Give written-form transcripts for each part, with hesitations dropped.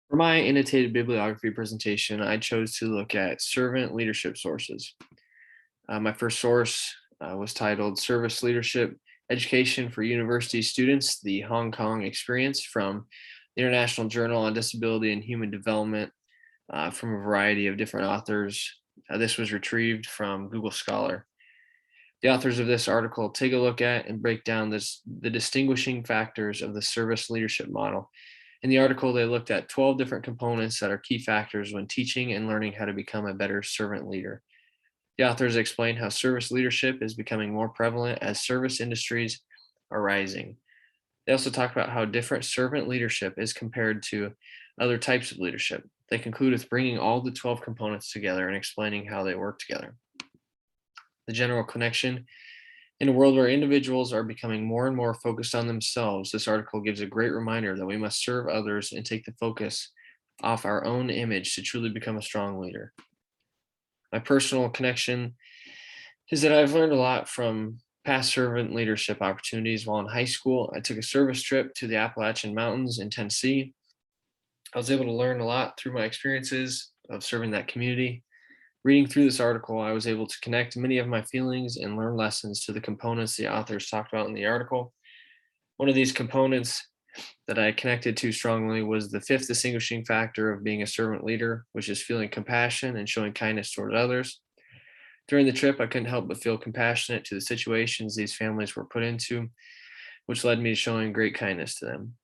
For my annotated bibliography presentation, I chose to look at servant leadership sources. My first source was titled Service Leadership Education for University Students, the Hong Kong Experience from the International Journal on Disability and Human Development from a variety of different authors. This was retrieved from Google Scholar. The authors of this article take a look at and break down the distinguishing factors of the service leadership model. In the article, they looked at 12 different components that are key factors when teaching and learning how to become a better servant leader. The authors explain how service leadership is becoming more prevalent as service industries are rising. They also talk about how different servant leadership is compared to other types of leadership. They conclude with bringing all the 12 components together and explaining how they work together. The general connection in a world where individuals are becoming more and more focused on themselves, this article gives a great reminder that we must serve others and take the focus off our own image to truly become a strong leader. My personal connection is that I've learned a lot from past servant leadership opportunities. While in high school, I took a service trip to the Appalachian Mountains in Tennessee. I was able to learn a lot through my experiences of serving that community. Reading through this article, I was able to connect many of my feelings and learn lessons to the components the authors talked about in the article. One of these components that I connected to strongly was the fifth distinguishing factor of being a servant leader, which is feeling compassion and showing kindness toward others. During the trip, I couldn't help but feel compassionate to the situations these families were put into, which led me to showing great kindness to them.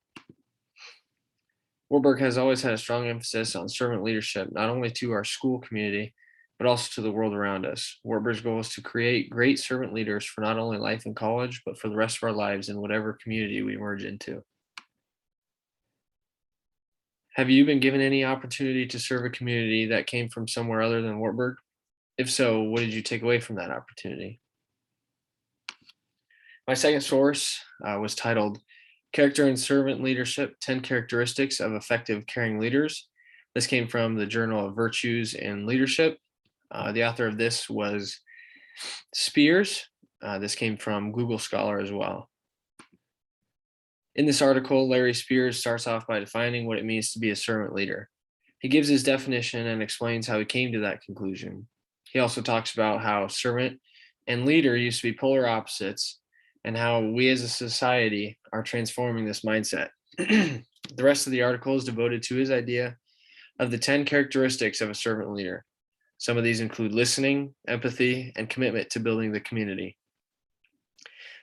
Warburg has always had a strong emphasis on servant leadership, not only to our school community, but also to the world around us. Warburg's goal is to create great servant leaders for not only life in college, but for the rest of our lives in whatever community we merge into. Have you been given any opportunity to serve a community that came from somewhere other than Wartburg? If so, what did you take away from that opportunity? My second source was titled Character and Servant Leadership 10 Characteristics of Effective Caring Leaders. This came from the Journal of Virtues and Leadership. The author of this was Spears. This came from Google Scholar as well. In this article, Larry Spears starts off by defining what it means to be a servant leader. He gives his definition and explains how he came to that conclusion. He also talks about how servant and leader used to be polar opposites and how we as a society are transforming this mindset. The rest of the article is devoted to his idea of the 10 characteristics of a servant leader. Some of these include listening, empathy, and commitment to building the community.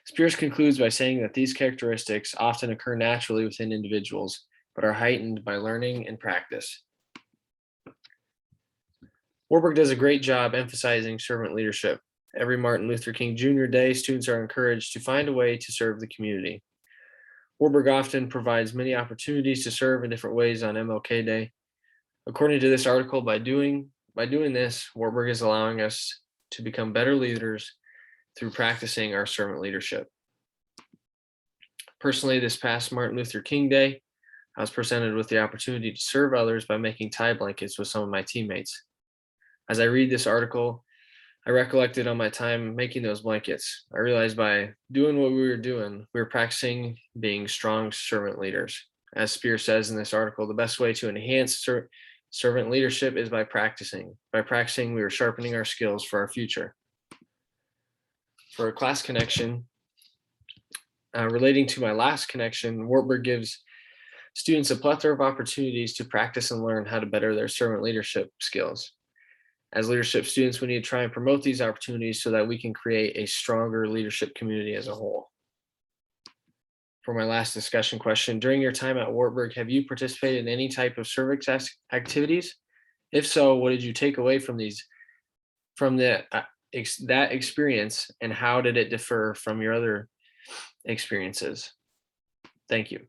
Spears concludes by saying that these characteristics often occur naturally within individuals, but are heightened by learning and practice. Warburg does a great job emphasizing servant leadership. Every Martin Luther King Jr. Day, students are encouraged to find a way to serve the community. Warburg often provides many opportunities to serve in different ways on MLK Day. According to this article, by doing this, Warburg is allowing us to become better leaders through practicing our servant leadership. Personally, this past Martin Luther King Day, I was presented with the opportunity to serve others by making tie blankets with some of my teammates. As I read this article, I recollected on my time making those blankets. I realized by doing what we were practicing being strong servant leaders. As Spear says in this article, the best way to enhance servant leadership is by practicing. By practicing, we are sharpening our skills for our future. For a class connection, relating to my last connection, Wartburg gives students a plethora of opportunities to practice and learn how to better their servant leadership skills. As leadership students, we need to try and promote these opportunities so that we can create a stronger leadership community as a whole. For my last discussion question, during your time at Wartburg, have you participated in any type of service activities? If so, what did you take away from that experience, and how did it differ from your other experiences? Thank you.